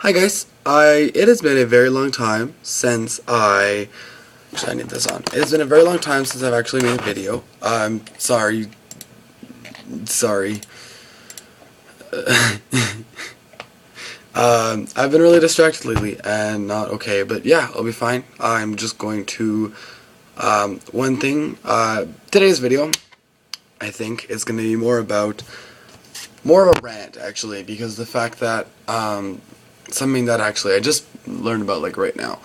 Hi guys, it has been a very long time since I need this on. It has been a very long time since I've actually made a video. I'm sorry. I've been really distracted lately and not okay, but yeah, I'll be fine. I'm just going to, one thing, today's video, I think, is going to be more of a rant, actually, because the fact that, something that actually I just learned about, like, right now.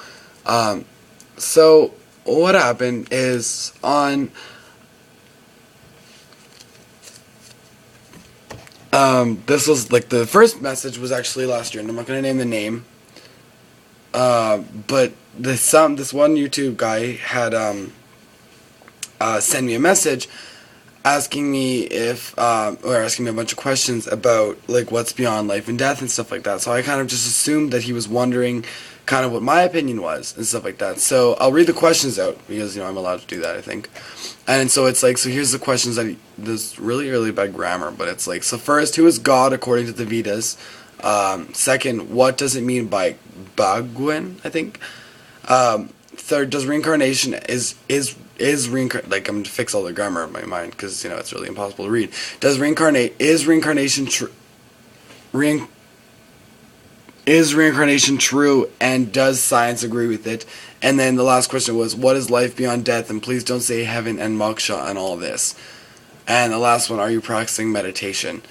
So, what happened is, this was, like, the first message was actually last year, and I'm not going to name the name, but this one YouTube guy had, sent me a message asking me if, or asking me a bunch of questions about, like, what's beyond life and death and stuff like that. So I kind of just assumed that he was wondering kind of what my opinion was and stuff like that. So I'll read the questions out because, I'm allowed to do that, I think. And so it's like, so here's the questions that there's really, really bad grammar, but it's like, so first, who is God according to the Vedas? Second, what does it mean by Bhagwan, I think? Third, does reincarnation is like, I'm gonna fix all the grammar in my mind because it's really impossible to read. Is reincarnation true, and does science agree with it? And then the last question was, what is life beyond death? And please don't say heaven and moksha and all this. And the last one, are you practicing meditation?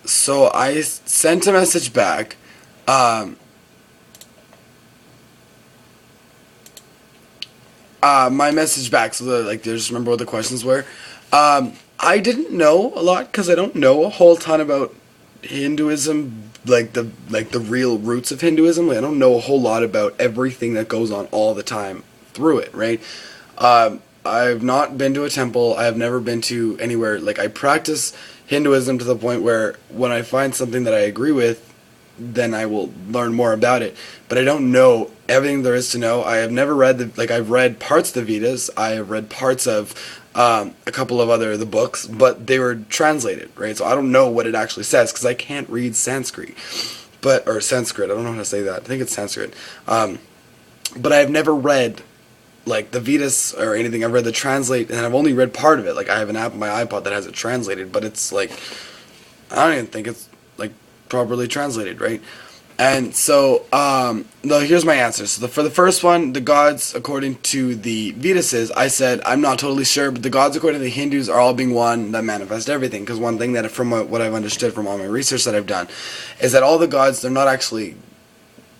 So I sent a message back. My message back, so just remember what the questions were. I didn't know a lot because I don't know a whole ton about Hinduism, like the real roots of Hinduism. Like, I don't know a whole lot about everything that goes on all the time through it, right? I've not been to a temple. I have never been to anywhere. Like, I practice Hinduism to the point where when I find something that I agree with, then I will learn more about it. But I don't know everything there is to know. I have never read I've read parts of the Vedas. I have read parts of a couple of the books, but they were translated, right? So I don't know what it actually says because I can't read Sanskrit. Or Sanskrit, I don't know how to say that. I think it's Sanskrit. But I have never read like the Vedas or anything. I've read the translate, and I've only read part of it. Like, I have an app on my iPod that has it translated, but it's like, I don't even think it's like properly translated, right? And so, no, here's my answer. So for the first one, the gods according to the Vedas, I said I'm not totally sure, but the gods according to the Hindus are all being one that manifest everything. Because one thing that, from what I've understood from all my research that I've done, is that all the gods, they're not actually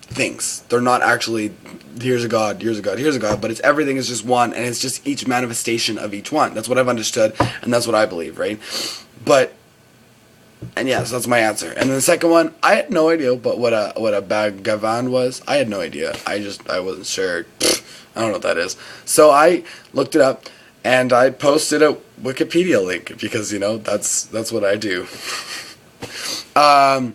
things. They're not actually, here's a god, here's a god, here's a god, but everything is just one, and it's just each manifestation of each one. That's what I've understood, and that's what I believe, right? And yeah, so that's my answer. And then the second one, I had no idea but what a Bhagavan was. I had no idea. I wasn't sure. I don't know what that is. So I looked it up, and I posted a Wikipedia link because that's what I do. And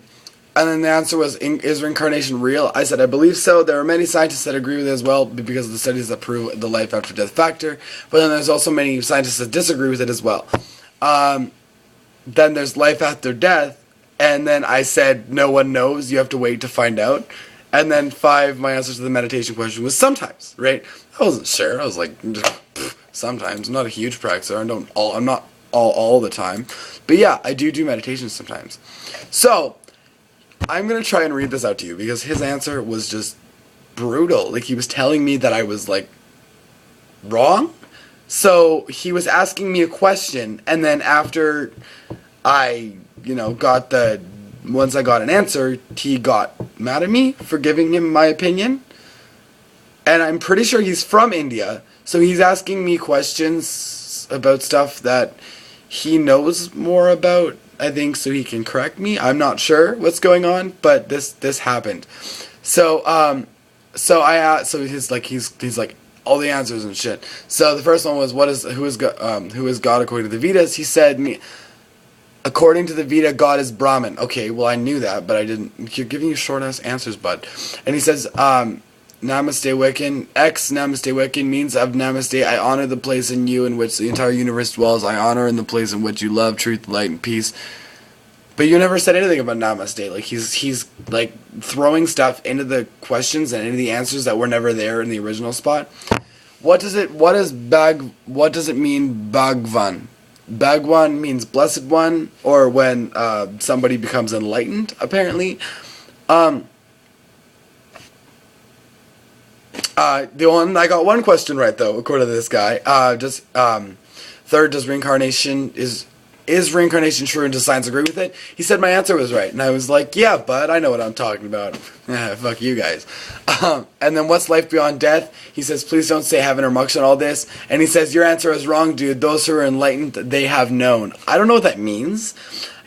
then the answer was, is reincarnation real? I said, I believe so. There are many scientists that agree with it as well because of the studies that prove the life after death factor. But then there's also many scientists that disagree with it as well. Then there's life after death. And then I said, no one knows. You have to wait to find out. And then 5, my answer to the meditation question was sometimes, right? I wasn't sure. I was like, sometimes. I'm not a huge practicer. I'm not all the time. But yeah, I do meditation sometimes. So I'm going to try and read this out to you because his answer was just brutal. Like, he was telling me that I was, like, wrong. So he was asking me a question, and then after I, once I got an answer, he got mad at me for giving him my opinion. And I'm pretty sure he's from India, so he's asking me questions about stuff that he knows more about, I think, so he can correct me. I'm not sure what's going on, but this happened. So he's like all the answers and shit. So the first one was, who is God according to the Vedas? He said, according to the Veda, God is Brahman. Okay, well, I knew that, but I didn't. You're giving you short ass answers, bud. And he says, Namaste Wiccan. Namaste Wiccan means of Namaste. I honor the place in you in which the entire universe dwells. I honor in the place in which you love, truth, light, and peace. But you never said anything about namaste. Like he's like throwing stuff into the questions and into the answers that were never there in the original spot. What does it mean Bhagwan? Bhagwan means blessed one, or when somebody becomes enlightened, apparently. I got one question right though, according to this guy. Third, does reincarnation is reincarnation true, and does science agree with it? He said my answer was right, and I was like, yeah, bud, I know what I'm talking about. Fuck you guys. And then what's life beyond death? He says, please don't say heaven or moksha and all this. And he says, your answer is wrong, dude. Those who are enlightened, they have known. I don't know what that means.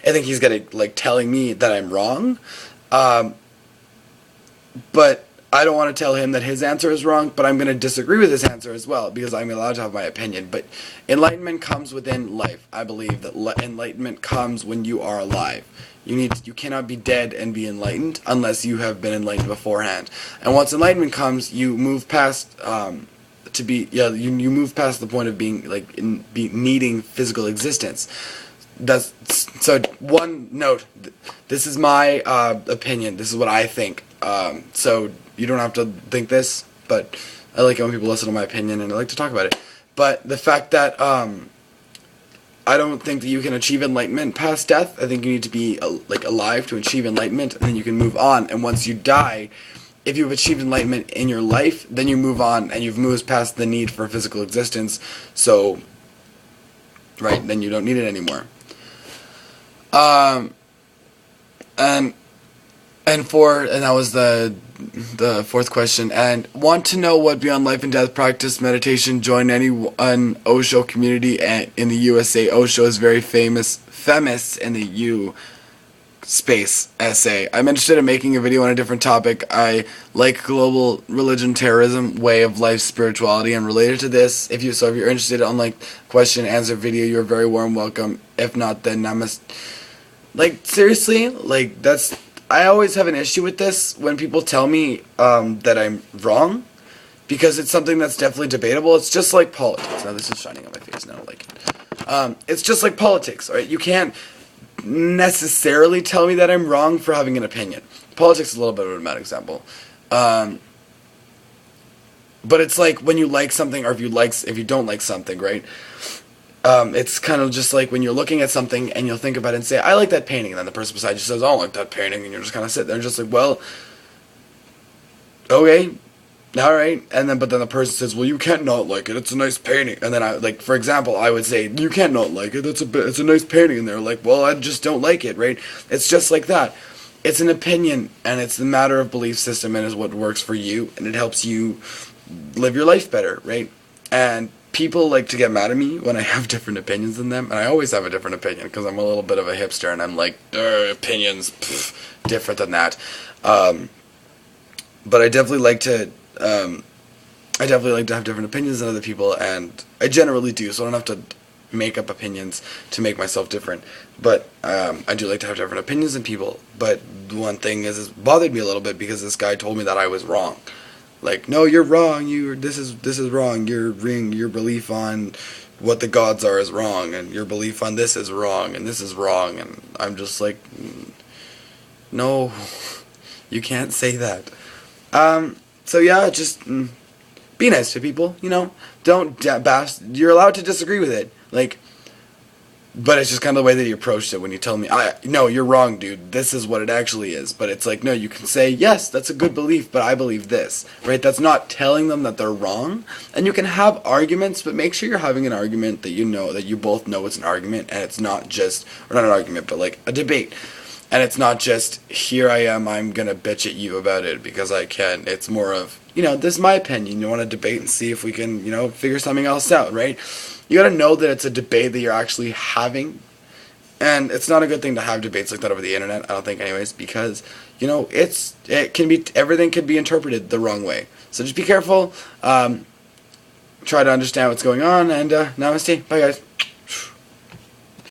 I think he's gonna telling me that I'm wrong. But I don't want to tell him that his answer is wrong, but I'm going to disagree with his answer as well, because I'm allowed to have my opinion. But enlightenment comes within life. I believe that enlightenment comes when you are alive. You cannot be dead and be enlightened unless you have been enlightened beforehand. And once enlightenment comes, you move past you move past the point of being needing physical existence. So one note. This is my opinion. This is what I think. So you don't have to think this, but I like it when people listen to my opinion, and I like to talk about it. But the fact that I don't think that you can achieve enlightenment past death. I think you need to be alive to achieve enlightenment, and then you can move on. And once you die, if you've achieved enlightenment in your life, then you move on, and you've moved past the need for physical existence. So, right, then you don't need it anymore. And that was the fourth question. And want to know what beyond life and death practice meditation? Join an Osho community in the USA. Osho is very famous in the U space SA. I'm interested in making a video on a different topic. I like global religion, terrorism, way of life, spirituality, and related to this. If you're interested on question and answer video, you're very warm welcome. If not, then namaste. Seriously, that's. I always have an issue with this when people tell me that I'm wrong, because it's something that's definitely debatable. It's just like politics. Now this is shining on my face, and I don't like it. It's just like politics, alright? You can't necessarily tell me that I'm wrong for having an opinion. Politics is a little bit of a bad example. But it's like when you like something, or if you don't like something, right? It's kind of just like when you're looking at something and you'll think about it and say, I like that painting, and then the person beside you says, I don't like that painting, and you're just kind of sitting there and just like, well, okay, alright, but then the person says, well, you can't not like it, it's a nice painting, and then for example, I would say, you can't not like it, it's a nice painting, and they're like, well, I just don't like it, right? It's just like that. It's an opinion, and it's a matter of belief system, and is what works for you, and it helps you live your life better, right? And people like to get mad at me when I have different opinions than them, and I always have a different opinion because I'm a little bit of a hipster, and I'm like, opinions, different than that. But I definitely like to have different opinions than other people, and I generally do, so I don't have to make up opinions to make myself different. But I do like to have different opinions than people. But one thing is, it bothered me a little bit because this guy told me that I was wrong. No, you're wrong. This is wrong. Your belief on what the gods are is wrong, and your belief on this is wrong, and this is wrong. And I'm just like, no, you can't say that. So yeah, just be nice to people. Don't bash. You're allowed to disagree with it. But it's just kind of the way that he approached it when you tell me, no, you're wrong, dude. This is what it actually is. But it's like, no, you can say, yes, that's a good belief, but I believe this, right? That's not telling them that they're wrong. And you can have arguments, but make sure you're having an argument that you both know it's an argument, and it's not just, or not an argument, but a debate. And it's not just, here I am, I'm going to bitch at you about it because I can. It's more of, this is my opinion. You want to debate and see if we can, figure something else out, right? You gotta know that it's a debate that you're actually having, and it's not a good thing to have debates like that over the internet, I don't think anyways, because, everything can be interpreted the wrong way. So just be careful, try to understand what's going on, and namaste, bye guys.